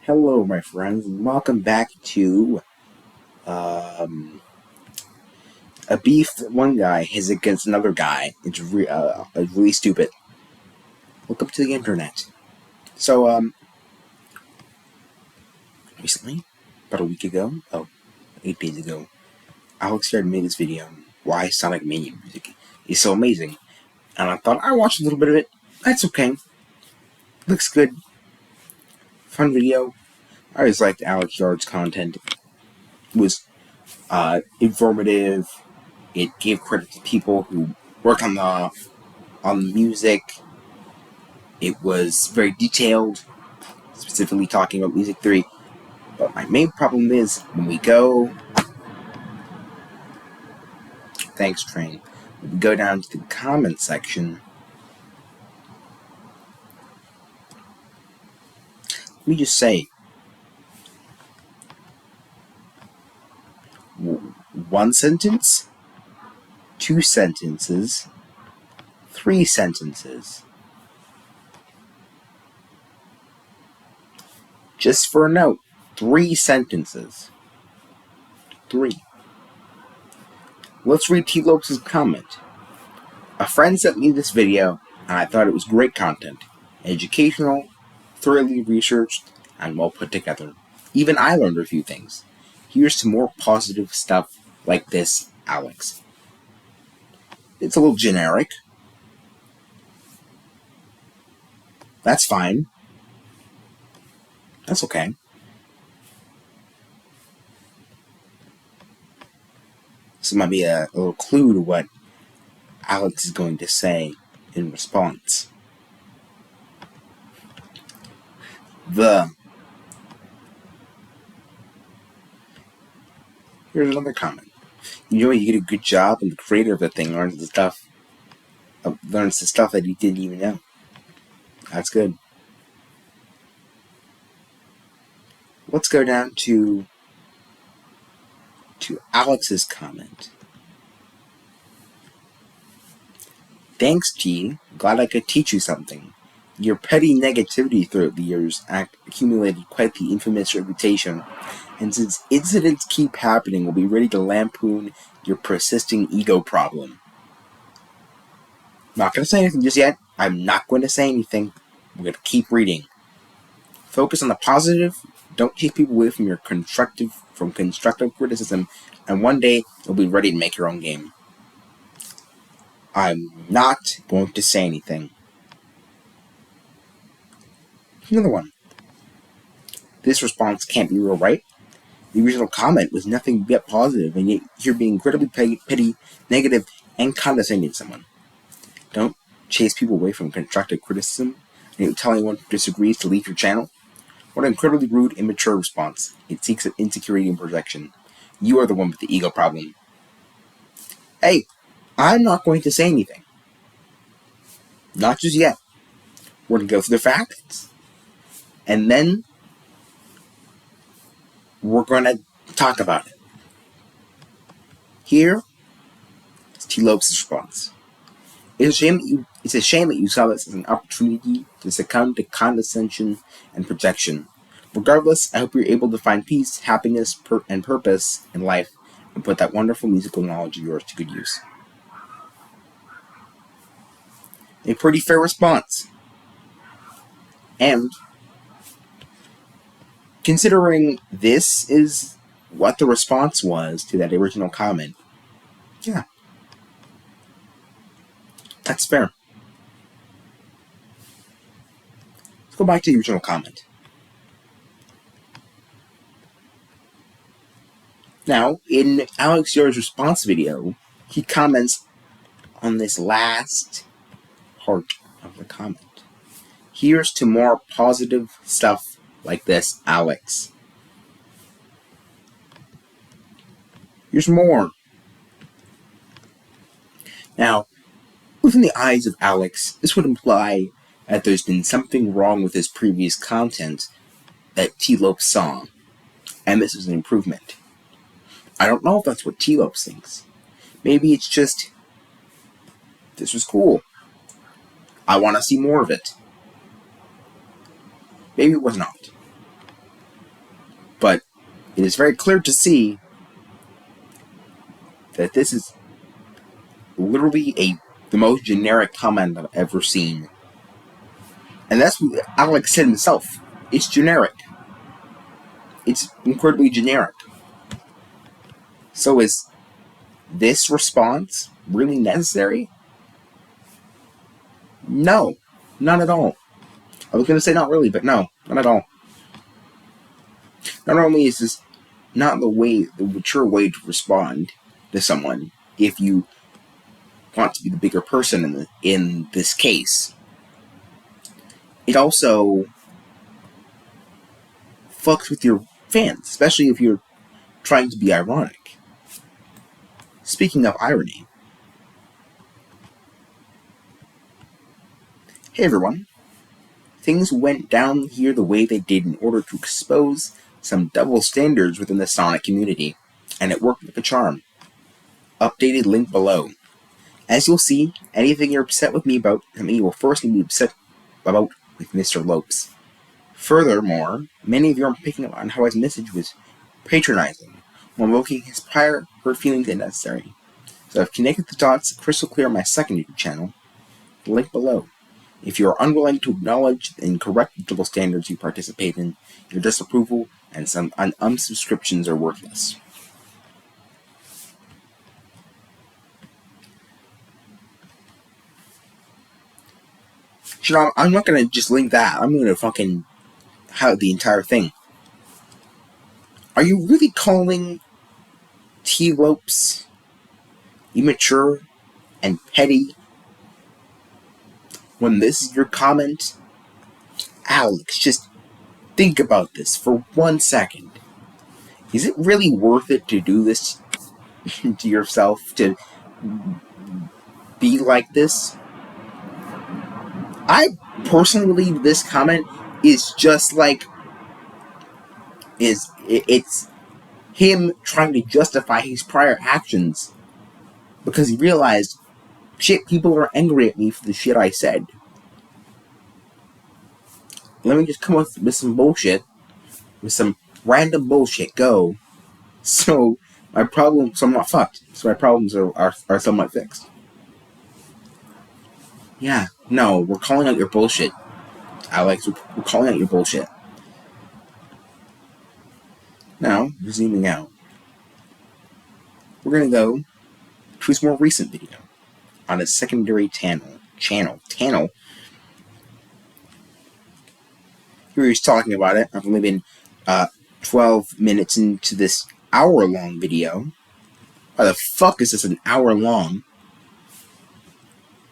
Hello, my friends, and welcome back to um, a beef that one guy has against another guy. It's really stupid. Welcome to the internet. So, recently, about a week ago, 8 days ago, Alex started made this video, Why Sonic Mania Music is So Amazing. And I thought, I watched a little bit of it. That's okay. Looks good. Fun video. I always liked Alex Yard's content. It was informative. It gave credit to people who work on the music. It was very detailed, specifically talking about Music 3. But my main problem is when we go, thanks train, when we go down to the comment section, let me just say, one sentence, two sentences, three sentences. Just for a note, 3 sentences. 3. Let's read T. Lopes' comment. A friend sent me this video, and I thought it was great content. Educational, thoroughly researched, and well put together. Even I learned a few things. Here's some more positive stuff like this, Alex. It's a little generic. That's fine. That's okay. This might be a little clue to what Alex is going to say in response. Here's another comment. You know, you get a good job, and the creator of the thing learns the stuff that he didn't even know. That's good. Let's go down to Alex's comment. Thanks, G. Glad I could teach you something. Your petty negativity throughout the years accumulated quite the infamous reputation, and since incidents keep happening, we'll be ready to lampoon your persisting ego problem. Not going to say anything just yet. I'm not going to say anything. We're going to keep reading. Focus on the positive. Don't chase people away from constructive criticism, and one day you'll be ready to make your own game. I'm not going to say anything. Another one. This response can't be real, right? The original comment was nothing but positive, and yet you're being incredibly petty, negative, and condescending to someone. Don't chase people away from constructive criticism, and you tell anyone who disagrees to leave your channel. What an incredibly rude, immature response. It seeks insecurity and projection. You are the one with the ego problem. Hey, I'm not going to say anything. Not just yet. We're going to go through the facts, and then we're going to talk about it. Here is T. Lopes' response. It's a shame that you saw this as an opportunity to succumb to condescension and projection. Regardless, I hope you're able to find peace, happiness, and purpose in life, and put that wonderful musical knowledge of yours to good use. A pretty fair response. And considering this is what the response was to that original comment, yeah, that's fair. Let's go back to the original comment. Now, in Alex Yard's response video, he comments on this last part of the comment. Here's to more positive stuff like this, Alex. Here's more. Now, within the eyes of Alex, this would imply that there's been something wrong with his previous content that T. Lopes saw, and this is an improvement. I don't know if that's what T. Lopes thinks. Maybe it's just, this was cool. I want to see more of it. Maybe it was not. it is very clear to see that this is literally the most generic comment I've ever seen. And that's what Alex said himself. It's generic. It's incredibly generic. So is this response really necessary? No, not at all. I was going to say not really, but no, not at all. Not only is this not the mature way to respond to someone if you want to be the bigger person in this case, it also fucks with your fans, especially if you're trying to be ironic. Speaking of irony, hey everyone, things went down here the way they did in order to expose some double standards within the Sonic community, and it worked like a charm. Updated link below. As you'll see, anything you're upset with me about, you will first need to be upset about with Mr. Lopes. Furthermore, many of you are picking up on how his message was patronizing, while making his prior hurt feelings unnecessary. So I've connected the dots crystal clear on my second YouTube channel, the link below. If you are unwilling to acknowledge the incorrect double standards you participate in, your disapproval and some unsubscriptions are worthless. You know, I'm not gonna just link that. I'm gonna fucking have the entire thing. Are you really calling T. Lopes immature and petty when this is your comment? Alex, just think about this for 1 second. Is it really worth it to do this to yourself, to be like this? I personally believe this comment is just like, it's him trying to justify his prior actions because he realized, shit, people are angry at me for the shit I said. Let me just come up with some bullshit, with some random bullshit, go. So I'm not fucked. So my problems are somewhat fixed. Yeah, no, we're calling out your bullshit, Alex. We're calling out your bullshit. Now, zooming out, we're gonna go to his more recent video on his secondary channel. Here he's talking about it. I've only been 12 minutes into this hour-long video. Why the fuck is this an hour long?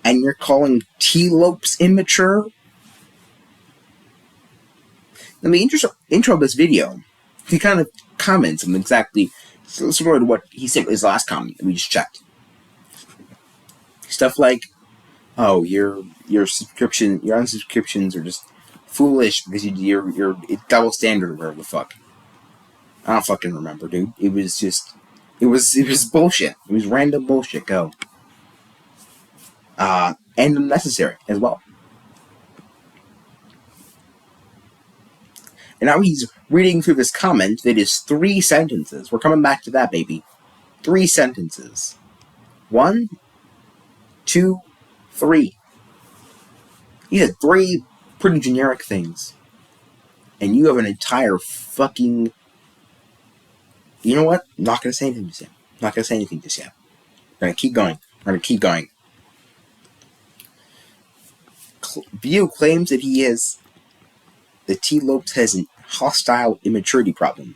And you're calling T. Lopes immature? In the intro of this video, he kind of comments on exactly sort of what he said in his last comment that we just checked. Stuff like, oh, your unsubscriptions are just foolish because you're double standard or whatever the fuck. I don't fucking remember, dude. It was bullshit. It was random bullshit. Go. And unnecessary as well. And now he's reading through this comment that is 3 sentences. We're coming back to that, baby. 3 sentences. 1, 2, 3. He said 3 pretty generic things. And you have an entire fucking... You know what? I'm not going to say anything just yet. I'm not going to say anything just yet. We're going to keep going. View claims that T. Lopes has a hostile immaturity problem.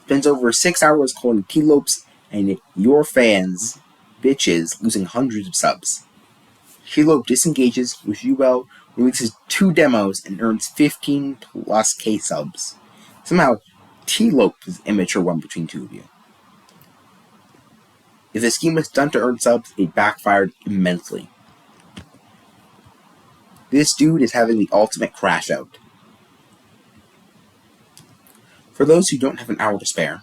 Spends over 6 hours calling T. Lopes and your fans bitches, losing hundreds of subs. T. Lopes disengages, wishes you well, releases 2 demos, and earns 15+ K subs. Somehow, T. Lopes is immature one between 2 of you. If the scheme was done to earn subs, it backfired immensely. This dude is having the ultimate crash out. For those who don't have an hour to spare,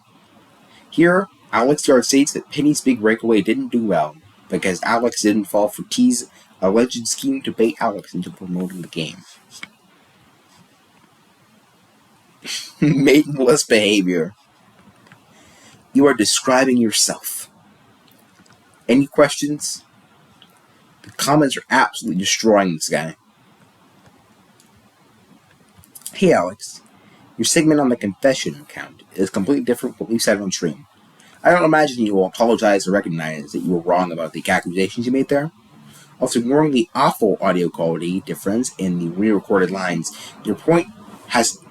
here, Alex Yard states that Penny's big breakaway didn't do well because Alex didn't fall for T's alleged scheme to bait Alex into promoting the game. Maidenless behavior. You are describing yourself. Any questions? The comments are absolutely destroying this guy. Hey Alex, your segment on the confession account is completely different from what you said on stream. I don't imagine you will apologize or recognize that you were wrong about the accusations you made there. Also, ignoring the awful audio quality difference in the re-recorded lines, your point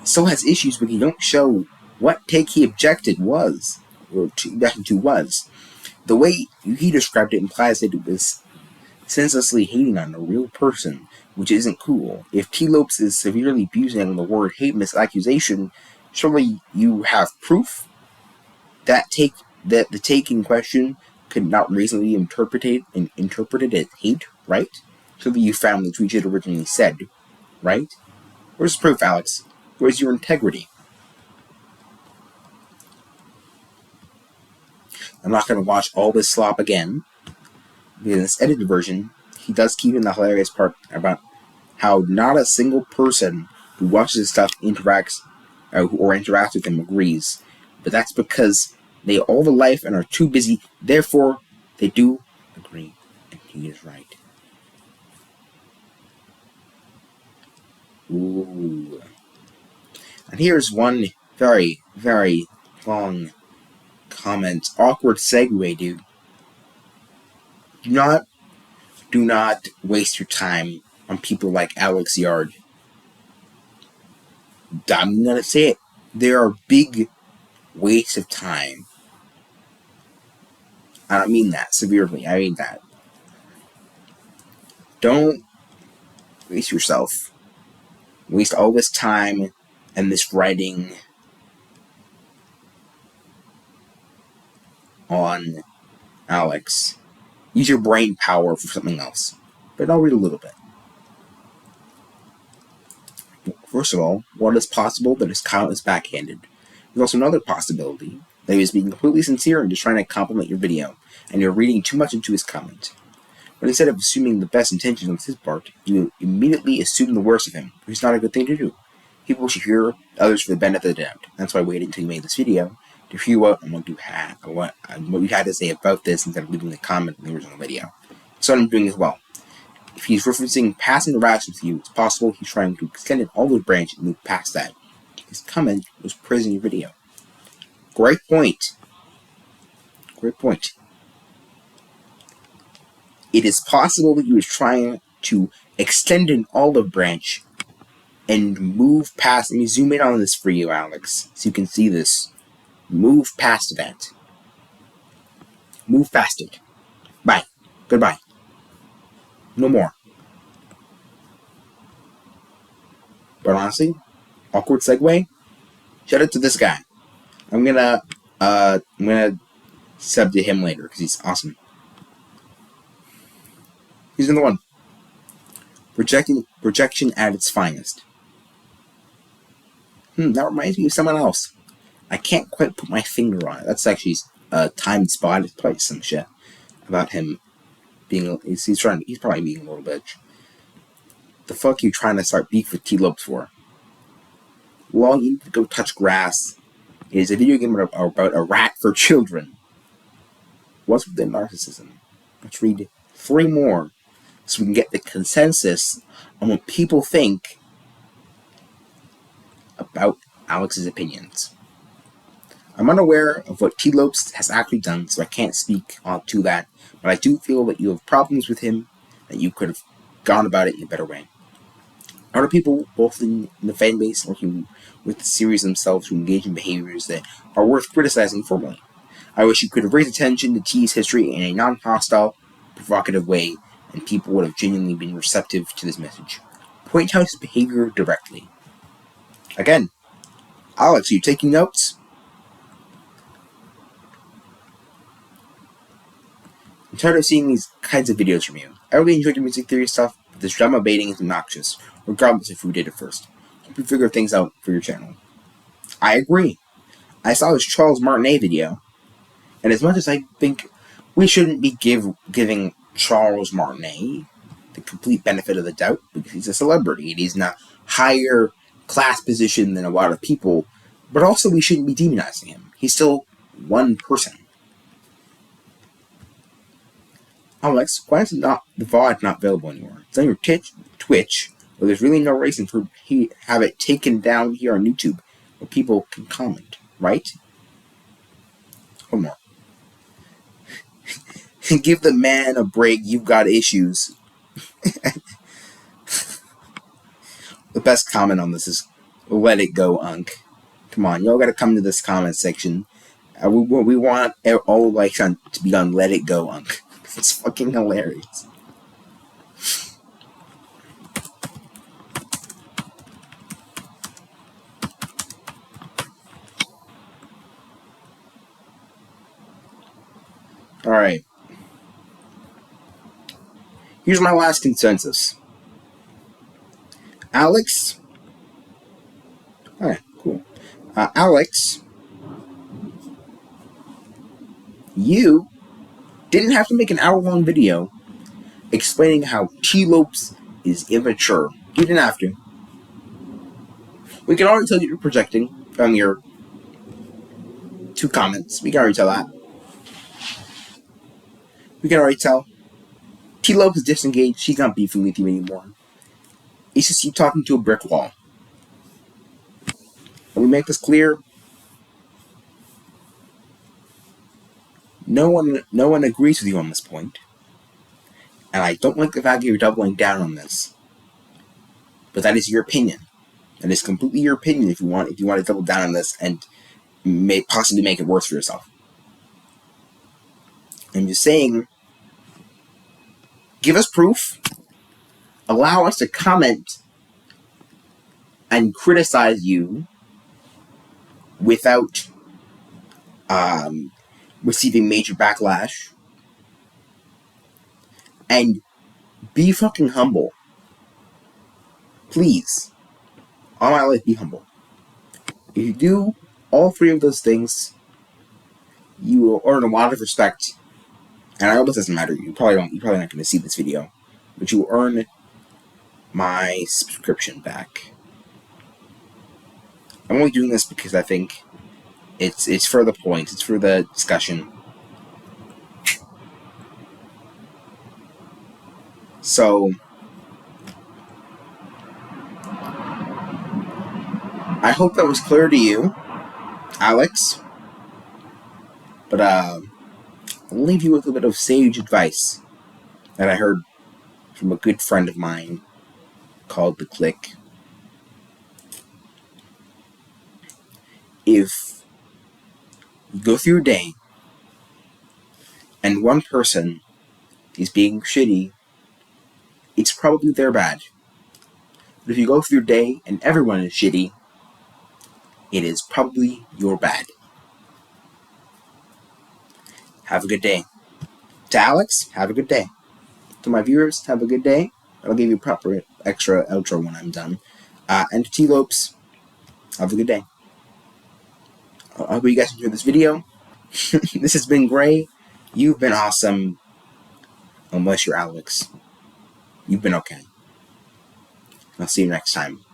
still has issues when you don't show what take he objected was, or objected to was. The way he described it implies that it was senselessly hating on a real person, which isn't cool. If T. Lopes is severely abusing the word hate in this accusation, surely you have proof that the take in question could not reasonably interpreted as hate, right? Surely you found the tweet it originally said, right? Where's the proof, Alex? Where's your integrity? I'm not going to watch all this slop again. Because in this edited version, he does keep in the hilarious part about how not a single person who watches this stuff interacts with him agrees. But that's because they all have a life and are too busy, therefore they do agree. And he is right. Ooh. And here's one very, very long comment. Awkward segue, dude. Do not waste your time on people like Alex Yard. I'm gonna say it. There are big wastes of time. I don't mean that severely. I mean that. Don't waste yourself. Waste all this time and this writing on Alex. Use your brain power for something else. But I'll read a little bit. First of all, what is possible that his comment is backhanded? There's also another possibility that he was being completely sincere and just trying to compliment your video, and you're reading too much into his comment. But instead of assuming the best intentions on his part, you immediately assume the worst of him, which is not a good thing to do. People should hear others for the benefit of the doubt. That's why I waited until you made this video to hear what you had to say about this instead of leaving the comment in the original video. So I'm doing as well. If he's referencing past interactions with you, it's possible he's trying to extend an olive branch and move past that. His comment was praising your video. Great point. Great point. It is possible that he was trying to extend an olive branch and move past. Let me zoom in on this for you, Alex, so you can see this. Move past that. Move past it. Bye. Goodbye. No more. But honestly, awkward segue. Shout out to this guy. I'm gonna sub to him later because he's awesome. Here's another one. Projection at its finest. That reminds me of someone else. I can't quite put my finger on it. That's actually a timed spot. It's probably some shit about him being. He's probably being a little bitch. The fuck you trying to start beef with T. Lopes for? Well, you need to go touch grass. It is a video game about a rat for children. What's with the narcissism? Let's read 3 more so we can get the consensus on what people think about Alex's opinions. I'm unaware of what T. Lopes has actually done, so I can't speak to that, but I do feel that you have problems with him, that you could have gone about it in a better way. Other people, both in the fan base working with the series themselves, who engage in behaviors that are worth criticizing formally. I wish you could have raised attention to T's history in a non-hostile, provocative way, and people would have genuinely been receptive to this message. Point out his behavior directly. Again, Alex, are you taking notes? I'm tired of seeing these kinds of videos from you. I really enjoyed your music theory stuff, but this drama baiting is obnoxious, regardless of who did it first. Hope you figure things out for your channel. I agree. I saw this Charles Martinet video, and as much as I think we shouldn't be giving Charles Martinet the complete benefit of the doubt, because he's a celebrity and he's in a higher class position than a lot of people, but also we shouldn't be demonizing him. He's still one person. Alex, why is the VOD not available anymore? It's on your Twitch, but there's really no reason for have it taken down here on YouTube, where people can comment, right? One more. Give the man a break. You've got issues. The best comment on this is, "Let it go, Unc." Come on, y'all gotta come to this comment section. We want all likes to be on "Let it go, Unc." It's fucking hilarious. Alright. Here's my last consensus. Alex. Alright, cool. Alex, you didn't have to make an hour-long video explaining how T-Lopes is immature. You didn't have to. We can already tell you're projecting from your 2 comments. We can already tell that. We can already tell. T-Lopes is disengaged. She's not beefing with you anymore. It's just you talking to a brick wall. When we make this clear, no one agrees with you on this point. And I don't like the fact that you're doubling down on this. But that is your opinion. That is completely your opinion if you want to double down on this and possibly make it worse for yourself. I'm just saying, give us proof. Allow us to comment and criticize you without receiving major backlash. And be fucking humble. Please. All my life, be humble. If you do all 3 of those things, you will earn a lot of respect. And I hope this doesn't matter. You're probably not going to see this video, but you will earn my subscription back. I'm only doing this because I think it's for the point. It's for the discussion. So I hope that was clear to you, Alex. But I'll leave you with a bit of sage advice that I heard from a good friend of mine called The Click. If you go through your day and one person is being shitty, it's probably their bad. But if you go through your day and everyone is shitty, it is probably your bad. Have a good day. To Alex, have a good day. To my viewers, have a good day. I'll give you a proper extra outro when I'm done. And to T-Lopes, have a good day. I hope you guys enjoyed this video. This has been Gray. You've been awesome. Unless you're Alex. You've been okay. I'll see you next time.